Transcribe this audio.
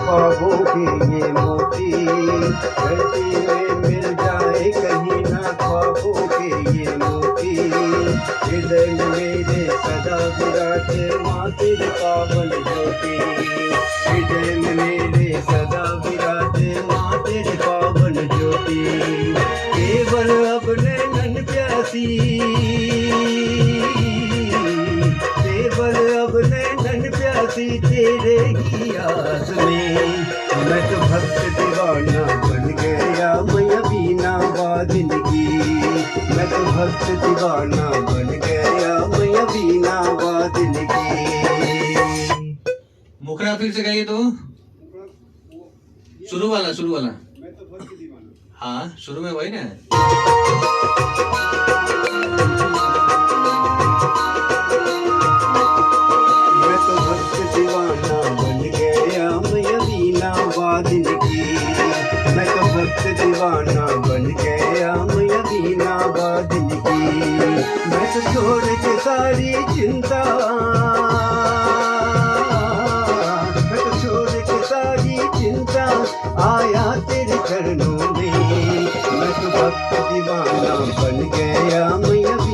ख्वाबों के ये मोती, धरती में मिल जाए कहीं ना ख्वाबों के ये मोती। हृदय में मेरे सदा विराजे माँ तेरे पावन ज्योति, हृदय में मेरे सदा विराजे माँ तेरे पावन ज्योति। केवल अब नैनन प्यासी, केवल अब नैनन प्यासी तेरे ही आस में। मैं तो भक्त दीवाना बन गया मैया बीना वादिन की, मैं तो भक्त दीवाना बन गया मैया बीना वादिन की। मुखड़ा फिर से गाइए तो, शुरू वाला शुरू वाला। मैं तो भक्त दीवाना, हाँ शुरू में वही ना। मैं तो भक्त दीवाना बन गया मैया बीना वादिन की, मैं तो भक्त दीवाना बन गया मैया बीना वादिन की। मैं तो छोड़